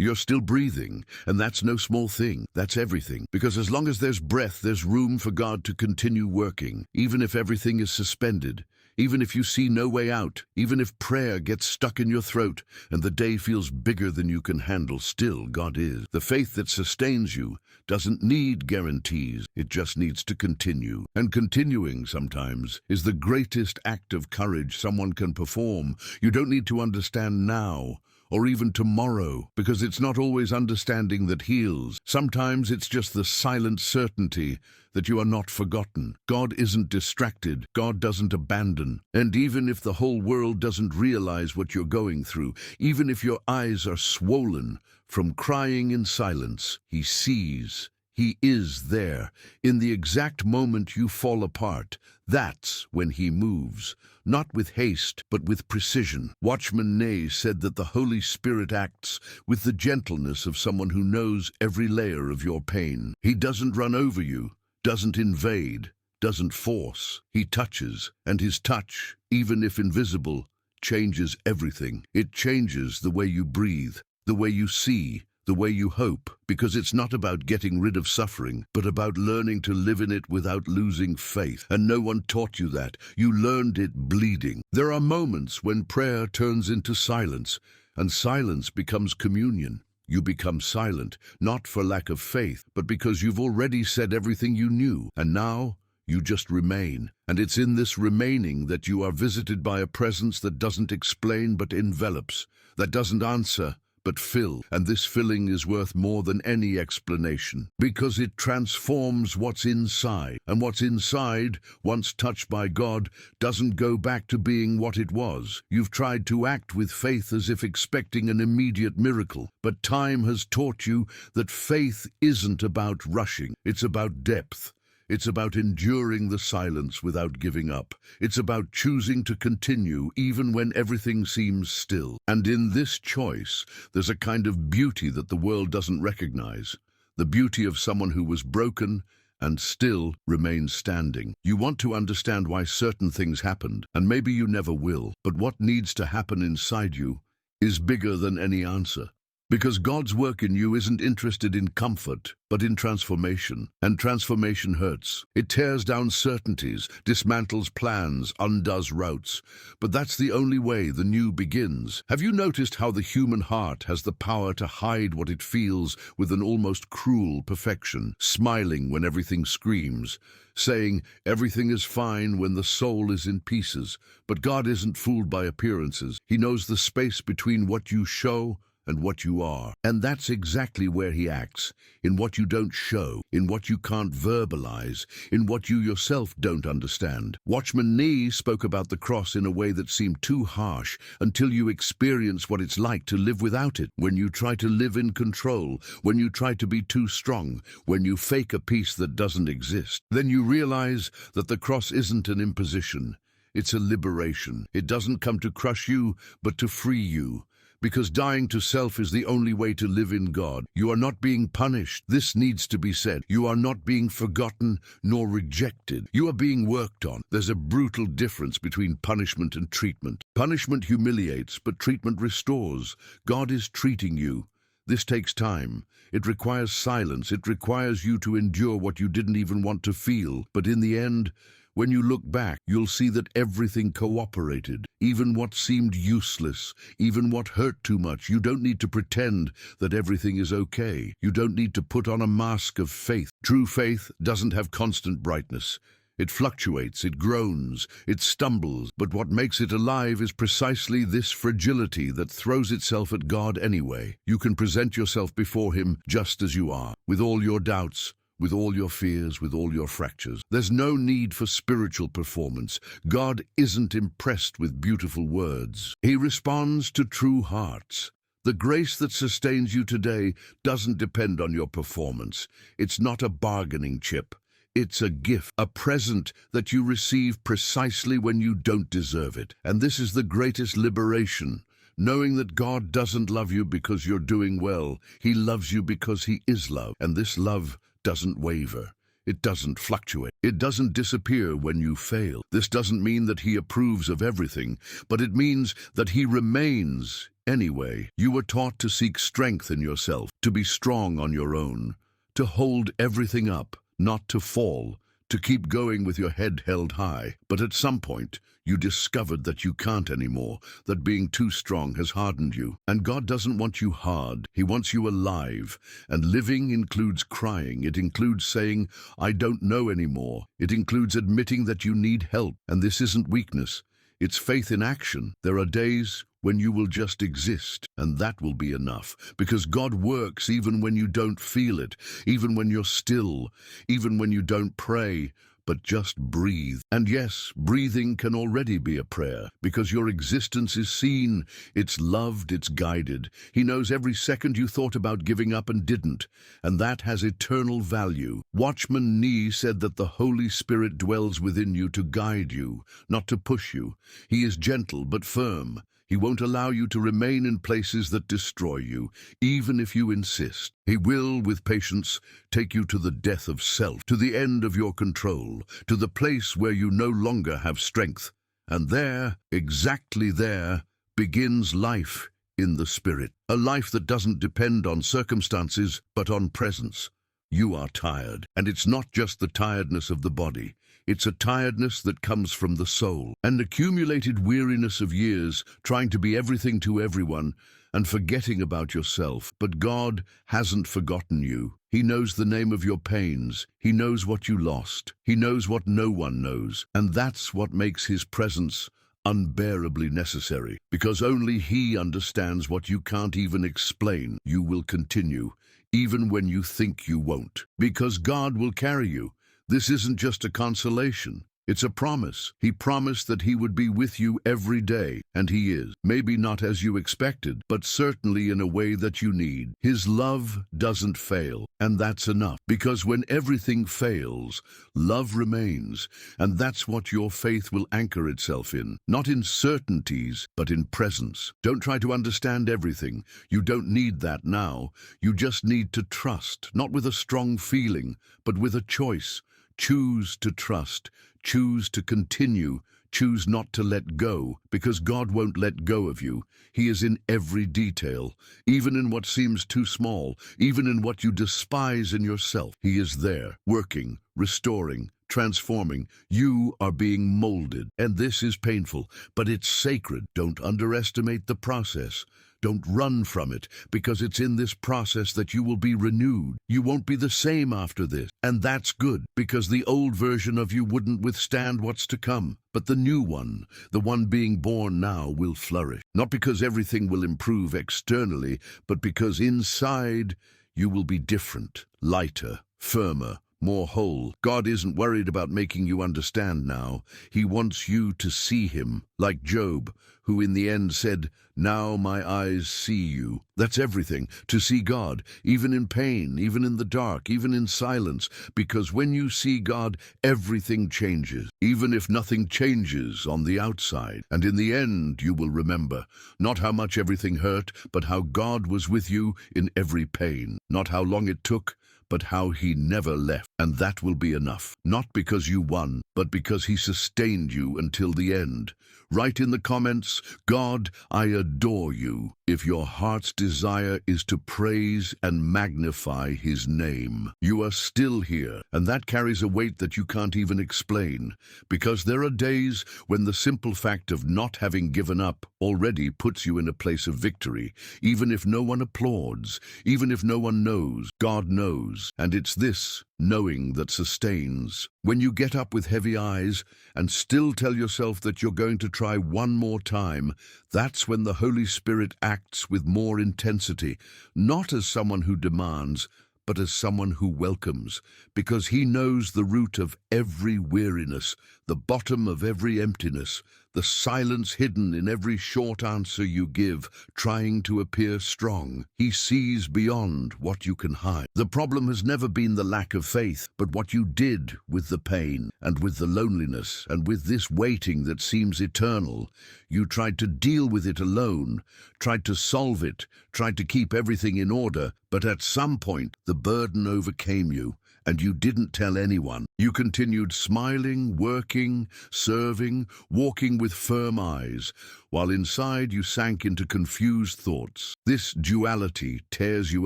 You're still breathing, and that's no small thing. That's everything. Because as long as there's breath, there's room for God to continue working, even if everything is suspended. Even if you see no way out, even if prayer gets stuck in your throat and the day feels bigger than you can handle, still God is. The faith that sustains you doesn't need guarantees. It just needs to continue. And continuing sometimes is the greatest act of courage someone can perform. You don't need to understand now or even tomorrow, because it's not always understanding that heals. Sometimes it's just the silent certainty that you are not forgotten. God isn't distracted. God doesn't abandon. And even if the whole world doesn't realize what you're going through, even if your eyes are swollen from crying in silence, He sees. He is there. In the exact moment you fall apart, that's when He moves. Not with haste, but with precision. Watchman Nee said that the Holy Spirit acts with the gentleness of someone who knows every layer of your pain. He doesn't run over you, doesn't invade, doesn't force. He touches, and His touch, even if invisible, changes everything. It changes the way you breathe, the way you see, the way you hope, because it's not about getting rid of suffering, but about learning to live in it without losing faith. And no one taught you that. You learned it bleeding. There are moments when prayer turns into silence, and silence becomes communion. You become silent, not for lack of faith, but because you've already said everything you knew, and now you just remain. And it's in this remaining that you are visited by a presence that doesn't explain but envelops, that doesn't answer but fill. And this filling is worth more than any explanation, because it transforms what's inside. And what's inside, once touched by God, doesn't go back to being what it was. You've tried to act with faith as if expecting an immediate miracle, but time has taught you that faith isn't about rushing. It's about depth. It's about enduring the silence without giving up. It's about choosing to continue even when everything seems still. And in this choice, there's a kind of beauty that the world doesn't recognize. The beauty of someone who was broken and still remains standing. You want to understand why certain things happened, and maybe you never will. But what needs to happen inside you is bigger than any answer. Because God's work in you isn't interested in comfort, but in transformation. And transformation hurts. It tears down certainties, dismantles plans, undoes routes. But that's the only way the new begins. Have you noticed how the human heart has the power to hide what it feels with an almost cruel perfection, smiling when everything screams, saying everything is fine when the soul is in pieces? But God isn't fooled by appearances. He knows the space between what you show and what you are. And that's exactly where He acts, in what you don't show, in what you can't verbalize, in what you yourself don't understand. Watchman Nee spoke about the cross in a way that seemed too harsh until you experience what it's like to live without it. When you try to live in control, when you try to be too strong, when you fake a peace that doesn't exist, then you realize that the cross isn't an imposition. It's a liberation. It doesn't come to crush you, but to free you. Because dying to self is the only way to live in God. You are not being punished. This needs to be said. You are not being forgotten nor rejected. You are being worked on. There's a brutal difference between punishment and treatment. Punishment humiliates, but treatment restores. God is treating you. This takes time. It requires silence. It requires you to endure what you didn't even want to feel. But in the end, when you look back, you'll see that everything cooperated, even what seemed useless, even what hurt too much. You don't need to pretend that everything is okay. You don't need to put on a mask of faith. True faith doesn't have constant brightness. It fluctuates, it groans, it stumbles, but what makes it alive is precisely this fragility that throws itself at God anyway. You can present yourself before Him just as you are, with all your doubts, with all your fears, with all your fractures. There's no need for spiritual performance. God isn't impressed with beautiful words. He responds to true hearts. The grace that sustains you today doesn't depend on your performance. It's not a bargaining chip. It's a gift, a present that you receive precisely when you don't deserve it. And this is the greatest liberation. Knowing that God doesn't love you because you're doing well. He loves you because He is love. And this love doesn't waver. It doesn't fluctuate. It doesn't disappear when you fail. This doesn't mean that He approves of everything, but it means that He remains Anyway, you were taught to seek strength in yourself, to be strong on your own, to hold everything up, not to fall, to keep going with your head held high. But at some point, you discovered that you can't anymore, that being too strong has hardened you. And God doesn't want you hard. He wants you alive. And living includes crying. It includes saying, I don't know anymore. It includes admitting that you need help. And this isn't weakness. It's faith in action. There are days when you will just exist, and that will be enough, because God works even when you don't feel it, even when you're still, even when you don't pray, but just breathe. And yes, breathing can already be a prayer, because your existence is seen, it's loved, it's guided. He knows every second you thought about giving up and didn't, and that has eternal value. Watchman Nee said that the Holy Spirit dwells within you to guide you, not to push you. He is gentle but firm. He won't allow you to remain in places that destroy you, even if you insist. He will, with patience, take you to the death of self, to the end of your control, to the place where you no longer have strength. And there, exactly there, begins life in the Spirit. A life that doesn't depend on circumstances, but on presence. You are tired, and it's not just the tiredness of the body. It's a tiredness that comes from the soul, an accumulated weariness of years trying to be everything to everyone and forgetting about yourself. But God hasn't forgotten you. He knows the name of your pains. He knows what you lost. He knows what no one knows. And that's what makes His presence unbearably necessary, because only He understands what you can't even explain. You will continue, even when you think you won't, because God will carry you. This isn't just a consolation, it's a promise. He promised that He would be with you every day, and He is. Maybe not as you expected, but certainly in a way that you need. His love doesn't fail, and that's enough. Because when everything fails, love remains, and that's what your faith will anchor itself in. Not in certainties, but in presence. Don't try to understand everything. You don't need that now. You just need to trust, not with a strong feeling, but with a choice. Choose to trust, choose to continue, choose not to let go, because God won't let go of you. He is in every detail, even in what seems too small, even in what you despise in yourself. He is there, working, restoring, transforming. You are being molded, and this is painful, but it's sacred. Don't underestimate the process. Don't run from it, because it's in this process that you will be renewed. You won't be the same after this, and that's good, because the old version of you wouldn't withstand what's to come. But the new one, the one being born now, will flourish. Not because everything will improve externally, but because inside you will be different, lighter, firmer, more whole. God isn't worried about making you understand now. He wants you to see Him, like Job, who in the end said, "Now my eyes see you." That's everything, to see God, even in pain, even in the dark, even in silence, because when you see God, everything changes, even if nothing changes on the outside. And in the end, you will remember, not how much everything hurt, but how God was with you in every pain. Not how long it took, but how He never left. And that will be enough. Not because you won, but because He sustained you until the end. Write in the comments, "God, I adore you," if your heart's desire is to praise and magnify His name. You are still here, and that carries a weight that you can't even explain, because there are days when the simple fact of not having given up already puts you in a place of victory, even if no one applauds, even if no one knows. God knows, and it's this knowing that sustains. When you get up with heavy eyes and still tell yourself that you're going to try one more time, that's when the Holy Spirit acts with more intensity, not as someone who demands, but as someone who welcomes, because He knows the root of every weariness, the bottom of every emptiness, the silence hidden in every short answer you give, trying to appear strong. He sees beyond what you can hide. The problem has never been the lack of faith, but what you did with the pain, and with the loneliness, and with this waiting that seems eternal. You tried to deal with it alone, tried to solve it, tried to keep everything in order, but at some point the burden overcame you, and you didn't tell anyone. You continued smiling, working, serving, walking with firm eyes, while inside you sank into confused thoughts. This duality tears you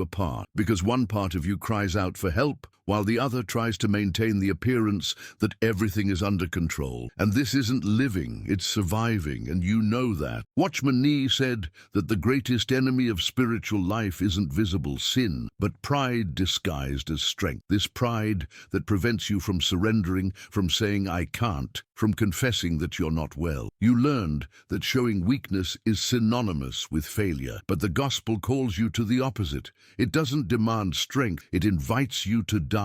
apart, because one part of you cries out for help, while the other tries to maintain the appearance that everything is under control. And this isn't living, it's surviving, and you know that. Watchman Nee said that the greatest enemy of spiritual life isn't visible sin, but pride disguised as strength. This pride that prevents you from surrendering, from saying I can't, from confessing that you're not well. You learned that showing weakness is synonymous with failure, but the gospel calls you to the opposite. It doesn't demand strength, it invites you to die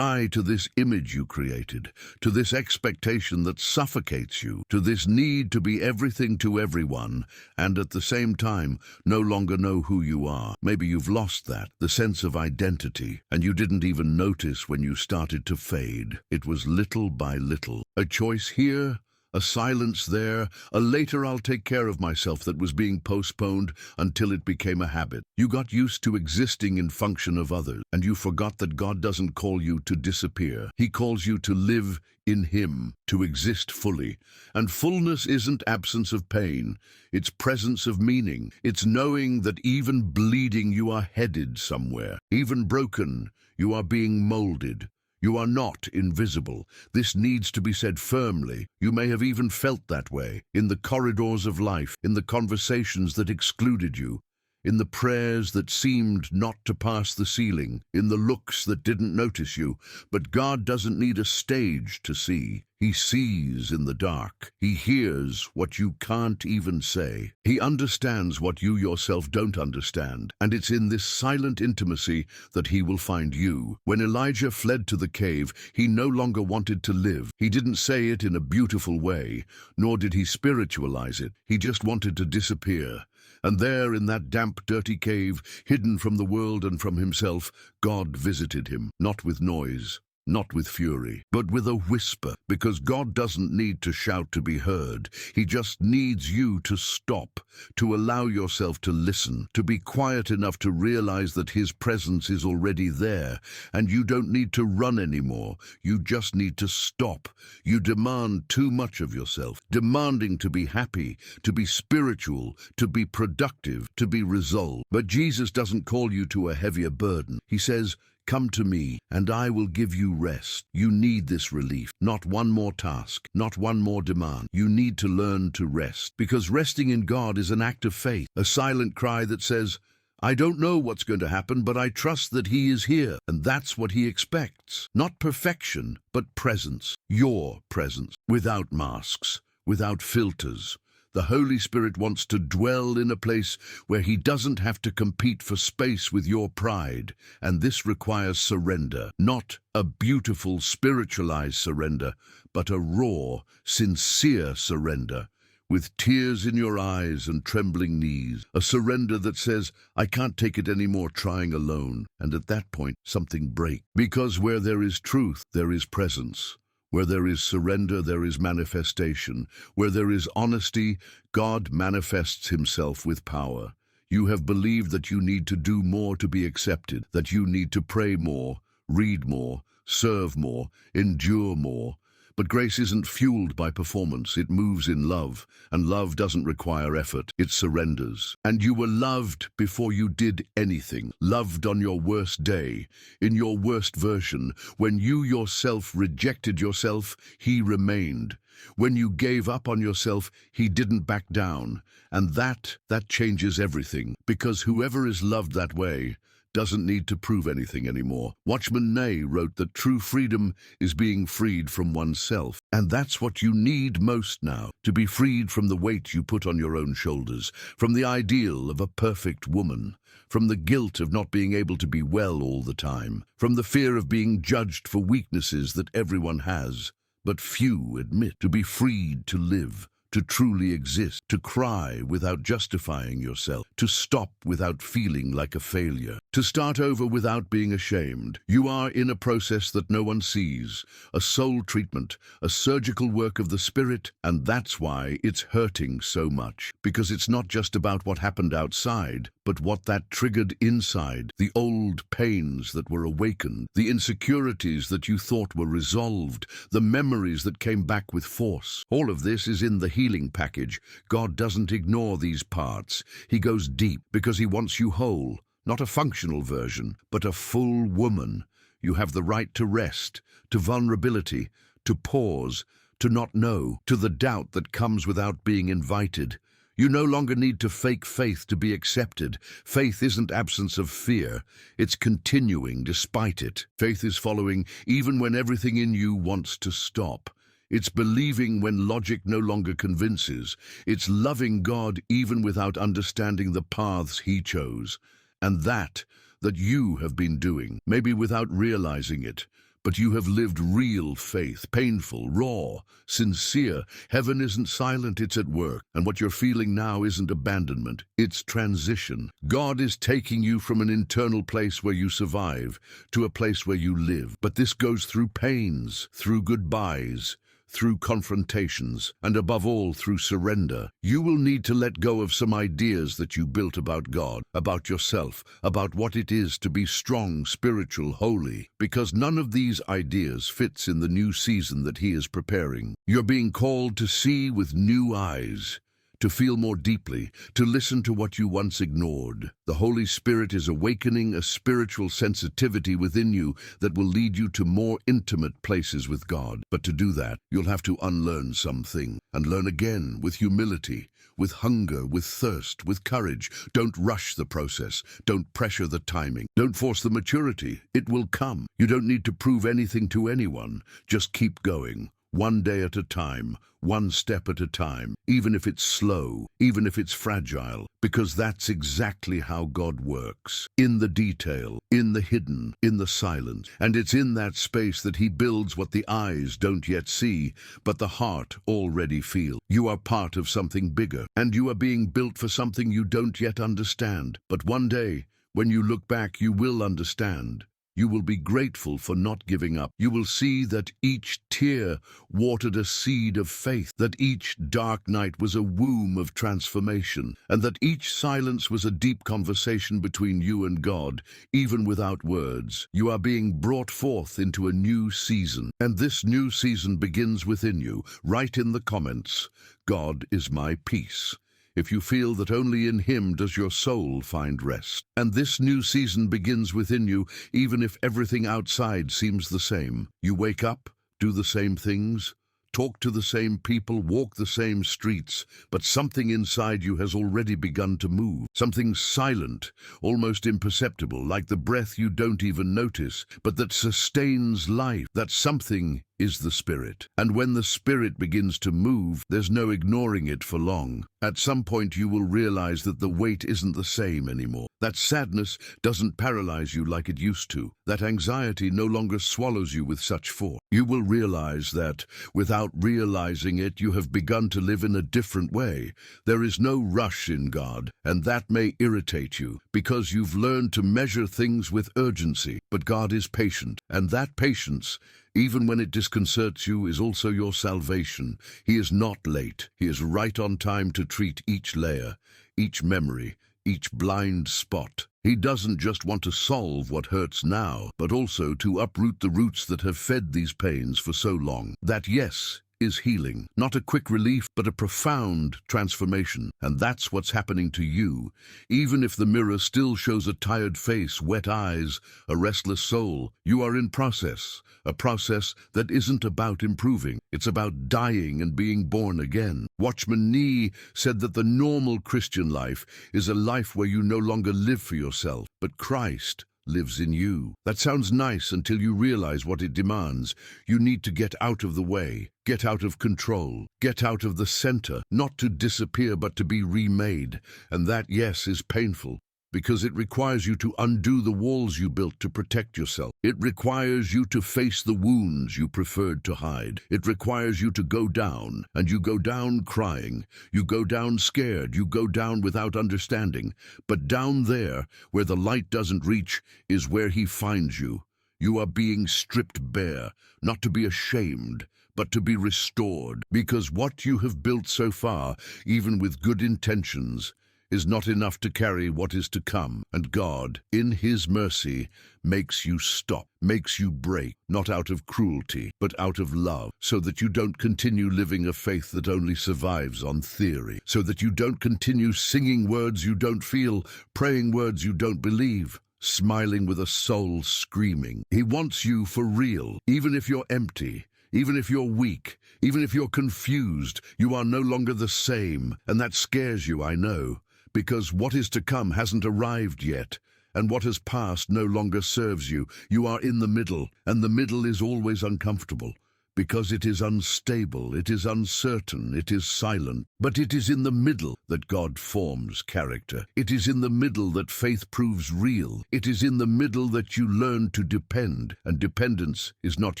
to this image you created, to this expectation that suffocates you, to this need to be everything to everyone, and at the same time no longer know who you are. Maybe you've lost that, the sense of identity, and you didn't even notice when you started to fade. It was little by little. A choice here, a silence there, a later I'll take care of myself that was being postponed until it became a habit. You got used to existing in function of others, and you forgot that God doesn't call you to disappear. He calls you to live in Him, to exist fully. And fullness isn't absence of pain, it's presence of meaning. It's knowing that even bleeding you are headed somewhere. Even broken, you are being molded. You are not invisible. This needs to be said firmly. You may have even felt that way, in the corridors of life, in the conversations that excluded you, in the prayers that seemed not to pass the ceiling, in the looks that didn't notice you. But God doesn't need a stage to see. He sees in the dark. He hears what you can't even say. He understands what you yourself don't understand. And it's in this silent intimacy that He will find you. When Elijah fled to the cave, he no longer wanted to live. He didn't say it in a beautiful way, nor did he spiritualize it. He just wanted to disappear. And there, in that damp, dirty cave, hidden from the world and from himself, God visited him, not with noise, not with fury, but with a whisper, because God doesn't need to shout to be heard. He just needs you to stop, to allow yourself to listen, to be quiet enough to realize that His presence is already there, and you don't need to run anymore. You just need to stop. You demand too much of yourself, demanding to be happy, to be spiritual, to be productive, to be resolved. But Jesus doesn't call you to a heavier burden. He says, "Come to me, and I will give you rest." You need this relief, not one more task, not one more demand. You need to learn to rest, because resting in God is an act of faith, a silent cry that says, I don't know what's going to happen, but I trust that He is here, and that's what He expects. Not perfection, but presence, your presence, without masks, without filters. The Holy Spirit wants to dwell in a place where He doesn't have to compete for space with your pride, and this requires surrender, not a beautiful spiritualized surrender, but a raw, sincere surrender, with tears in your eyes and trembling knees, a surrender that says, I can't take it anymore trying alone. And at that point, something breaks. Because where there is truth, there is presence. Where there is surrender, there is manifestation. Where there is honesty, God manifests Himself with power. You have believed that you need to do more to be accepted, that you need to pray more, read more, serve more, endure more. But grace isn't fueled by performance, it moves in love, and love doesn't require effort, it surrenders. And you were loved before you did anything, loved on your worst day, in your worst version. When you yourself rejected yourself, He remained. When you gave up on yourself, He didn't back down. And that changes everything, because whoever is loved that way doesn't need to prove anything anymore. Watchman Nee wrote that true freedom is being freed from oneself. And that's what you need most now, to be freed from the weight you put on your own shoulders, from the ideal of a perfect woman, from the guilt of not being able to be well all the time, from the fear of being judged for weaknesses that everyone has, but few admit. To be freed to live, to truly exist, to cry without justifying yourself, to stop without feeling like a failure, to start over without being ashamed. You are in a process that no one sees, a soul treatment, a surgical work of the Spirit, and that's why it's hurting so much, because it's not just about what happened outside, but what that triggered inside, the old pains that were awakened, the insecurities that you thought were resolved, the memories that came back with force. All of this is in the healing package. God doesn't ignore these parts. He goes deep because he wants you whole, not a functional version, but a full woman. You have the right to rest, to vulnerability, to pause, to not know, to the doubt that comes without being invited. You no longer need to fake faith to be accepted. Faith isn't absence of fear. It's continuing despite it. Faith is following even when everything in you wants to stop. It's believing when logic no longer convinces. It's loving God even without understanding the paths he chose. And that you have been doing, maybe without realizing it. But you have lived real faith, painful, raw, sincere. Heaven isn't silent, it's at work. And what you're feeling now isn't abandonment, it's transition. God is taking you from an internal place where you survive to a place where you live. But this goes through pains, through goodbyes, through confrontations, and above all, through surrender. You will need to let go of some ideas that you built about God, about yourself, about what it is to be strong, spiritual, holy, because none of these ideas fits in the new season that he is preparing. You're being called to see with new eyes, to feel more deeply, to listen to what you once ignored. The Holy Spirit is awakening a spiritual sensitivity within you that will lead you to more intimate places with God. But to do that, you'll have to unlearn something and learn again with humility, with hunger, with thirst, with courage. Don't rush the process. Don't pressure the timing. Don't force the maturity. It will come. You don't need to prove anything to anyone. Just keep going. One day at a time, one step at a time, even if it's slow, even if it's fragile, because that's exactly how God works. In the detail, in the hidden, in the silence. And it's in that space that he builds what the eyes don't yet see, but the heart already feels. You are part of something bigger, and you are being built for something you don't yet understand. But one day, when you look back, you will understand. You will be grateful for not giving up. You will see that each tear watered a seed of faith, that each dark night was a womb of transformation, and that each silence was a deep conversation between you and God, even without words. You are being brought forth into a new season, and this new season begins within you. Write in the comments, "God is my peace," if you feel that only in him does your soul find rest. And this new season begins within you, even if everything outside seems the same. You wake up, do the same things, talk to the same people, walk the same streets, but something inside you has already begun to move. Something silent, almost imperceptible, like the breath you don't even notice, but that sustains life. That something is the Spirit. And when the Spirit begins to move, there's no ignoring it for long. At some point you will realize that the weight isn't the same anymore. That sadness doesn't paralyze you like it used to. That anxiety no longer swallows you with such force. You will realize that, without realizing it, you have begun to live in a different way. There is no rush in God, and that may irritate you, because you've learned to measure things with urgency. But God is patient, and that patience, even when it disconcerts you, is also your salvation. He is not late. He is right on time to treat each layer, each memory, each blind spot. He doesn't just want to solve what hurts now, but also to uproot the roots that have fed these pains for so long. That, yes, is healing. Not a quick relief, but a profound transformation. And that's what's happening to you. Even if the mirror still shows a tired face, wet eyes, a restless soul, you are in process. A process that isn't about improving. It's about dying and being born again. Watchman Nee said that the normal Christian life is a life where you no longer live for yourself, but Christ lives in you. That sounds nice until you realize what it demands. You need to get out of the way, get out of control, get out of the center, not to disappear but to be remade. And that, yes, is painful, because it requires you to undo the walls you built to protect yourself. It requires you to face the wounds you preferred to hide. It requires you to go down, and you go down crying. You go down scared. You go down without understanding. But down there, where the light doesn't reach, is where he finds you. You are being stripped bare, not to be ashamed, but to be restored. Because what you have built so far, even with good intentions, is not enough to carry what is to come. And God, in His mercy, makes you stop, makes you break, not out of cruelty, but out of love, so that you don't continue living a faith that only survives on theory, so that you don't continue singing words you don't feel, praying words you don't believe, smiling with a soul screaming. He wants you for real, even if you're empty. Even if you're weak, even if you're confused, you are no longer the same. And that scares you, I know, because what is to come hasn't arrived yet, and what has passed no longer serves you. You are in the middle, and the middle is always uncomfortable, because it is unstable, it is uncertain, it is silent. But it is in the middle that God forms character. It is in the middle that faith proves real. It is in the middle that you learn to depend. And dependence is not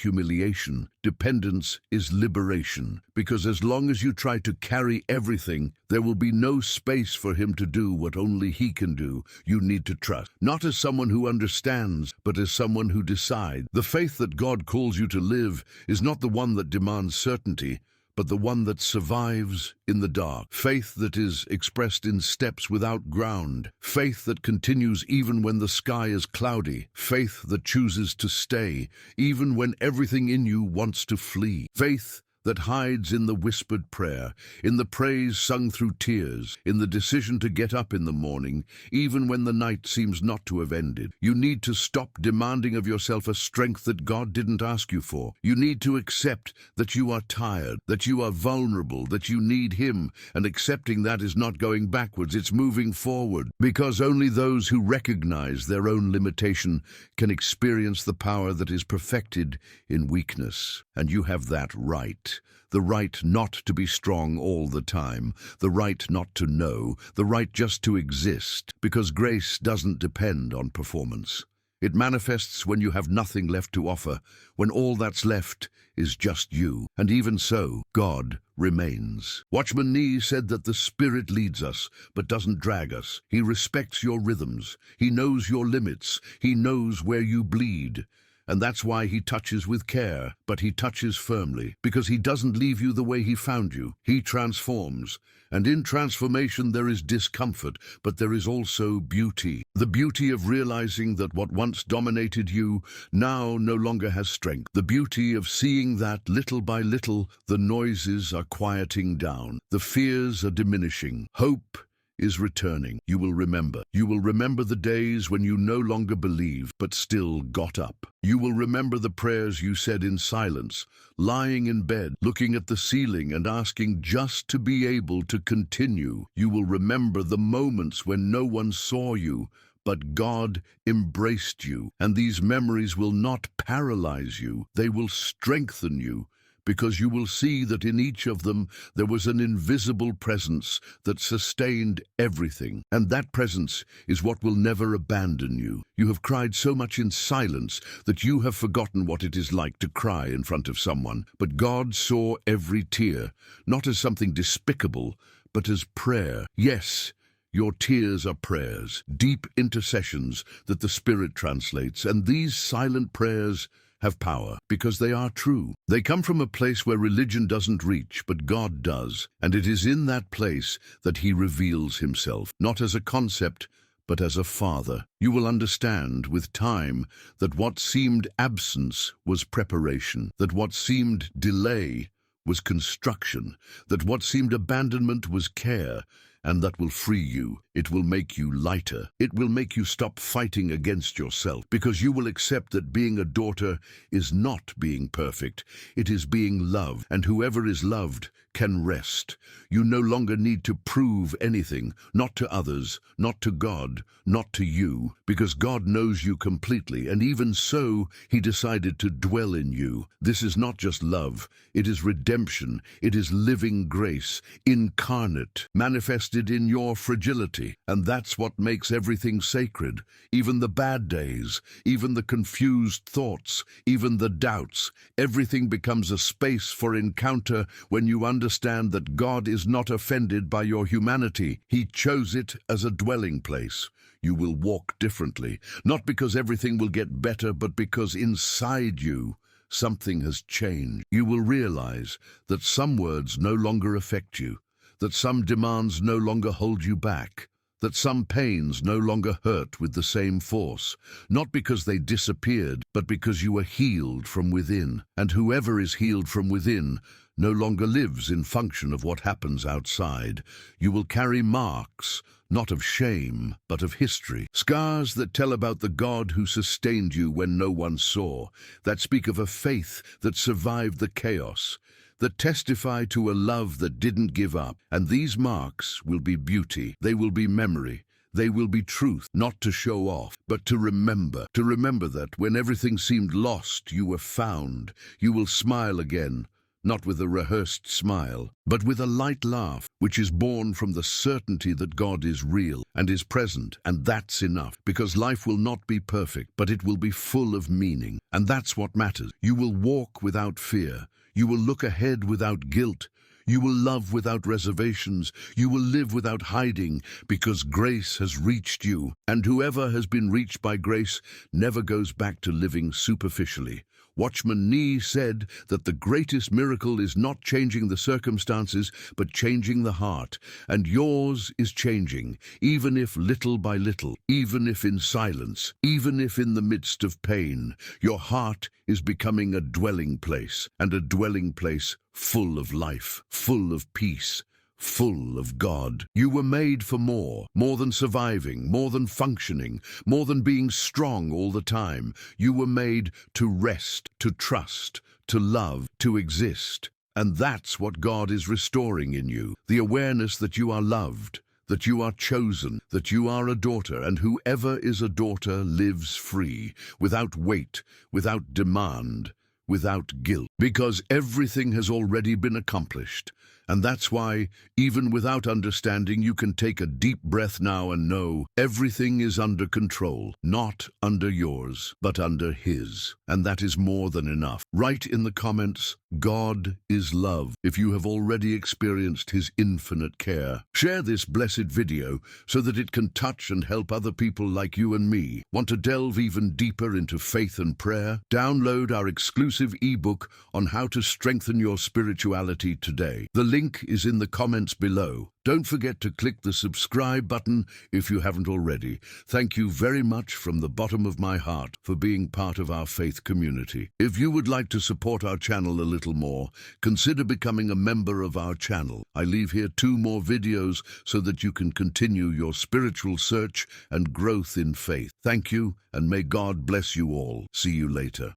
humiliation. Dependence is liberation. Because as long as you try to carry everything, there will be no space for Him to do what only He can do. You need to trust, not as someone who understands, but as someone who decides. The faith that God calls you to live is not the one that demands certainty, but the one that survives in the dark. Faith that is expressed in steps without ground. Faith that continues even when the sky is cloudy. Faith that chooses to stay even when everything in you wants to flee. Faith that hides in the whispered prayer, in the praise sung through tears, in the decision to get up in the morning, even when the night seems not to have ended. You need to stop demanding of yourself a strength that God didn't ask you for. You need to accept that you are tired, that you are vulnerable, that you need Him, and accepting that is not going backwards, it's moving forward, because only those who recognize their own limitation can experience the power that is perfected in weakness. And you have that right. The right not to be strong all the time, the right not to know, the right just to exist, because grace doesn't depend on performance. It manifests when you have nothing left to offer, when all that's left is just you. And even so, God remains. Watchman Nee said that the Spirit leads us, but doesn't drag us. He respects your rhythms. He knows your limits. He knows where you bleed. And that's why He touches with care, but He touches firmly, because He doesn't leave you the way He found you. He transforms. And in transformation there is discomfort, but there is also beauty. The beauty of realizing that what once dominated you now no longer has strength. The beauty of seeing that little by little the noises are quieting down. The fears are diminishing. Hope is returning. You will remember. You will remember the days when you no longer believed, but still got up. You will remember the prayers you said in silence, lying in bed, looking at the ceiling and asking just to be able to continue. You will remember the moments when no one saw you, but God embraced you. And these memories will not paralyze you. They will strengthen you, because you will see that in each of them there was an invisible presence that sustained everything. And that presence is what will never abandon you. You have cried so much in silence that you have forgotten what it is like to cry in front of someone. But God saw every tear, not as something despicable, but as prayer. Yes, your tears are prayers, deep intercessions that the Spirit translates, and these silent prayers have power because they are true. They come from a place where religion doesn't reach, but God does, and it is in that place that He reveals Himself, not as a concept, but as a Father. You will understand with time that what seemed absence was preparation, that what seemed delay was construction, that what seemed abandonment was care, and that will free you. It will make you lighter. It will make you stop fighting against yourself, because you will accept that being a daughter is not being perfect. It is being loved, and whoever is loved can rest. You no longer need to prove anything, not to others, not to God, not to you, because God knows you completely, and even so, He decided to dwell in you. This is not just love, it is redemption, it is living grace, incarnate, manifested in your fragility, and that's what makes everything sacred. Even the bad days, even the confused thoughts, even the doubts, everything becomes a space for encounter when you understand that God is not offended by your humanity. He chose it as a dwelling place. You will walk differently, not because everything will get better, but because inside you, something has changed. You will realize that some words no longer affect you, that some demands no longer hold you back, that some pains no longer hurt with the same force, not because they disappeared, but because you are healed from within. And whoever is healed from within no longer lives in function of what happens outside. You will carry marks, not of shame, but of history. Scars that tell about the God who sustained you when no one saw, that speak of a faith that survived the chaos, that testify to a love that didn't give up. And these marks will be beauty. They will be memory. They will be truth, not to show off, but to remember that when everything seemed lost, you were found. You will smile again, not with a rehearsed smile, but with a light laugh, which is born from the certainty that God is real and is present, and that's enough, because life will not be perfect, but it will be full of meaning, and that's what matters. You will walk without fear. You will look ahead without guilt. You will love without reservations. You will live without hiding, because grace has reached you, and whoever has been reached by grace never goes back to living superficially. Watchman Nee said that the greatest miracle is not changing the circumstances, but changing the heart. And yours is changing, even if little by little, even if in silence, even if in the midst of pain. Your heart is becoming a dwelling place, and a dwelling place full of life, full of peace, full of God. You were made for more than surviving, more than functioning, more than being strong all the time. You were made to rest, to trust, to love, to exist. And that's what God is restoring in you. The awareness that you are loved, that you are chosen, that you are a daughter, and whoever is a daughter lives free, without weight, without demand, without guilt, because everything has already been accomplished. And that's why, even without understanding, you can take a deep breath now and know everything is under control, not under yours, but under His. And that is more than enough. Write in the comments, God is love, if you have already experienced His infinite care. Share this blessed video so that it can touch and help other people like you and me. Want to delve even deeper into faith and prayer? Download our exclusive ebook on how to strengthen your spirituality today. The link is in the comments below. Don't forget to click the subscribe button if you haven't already. Thank you very much from the bottom of my heart for being part of our faith community. If you would like to support our channel a little more, consider becoming a member of our channel. I leave here 2 more videos so that you can continue your spiritual search and growth in faith. Thank you, and may God bless you all. See you later.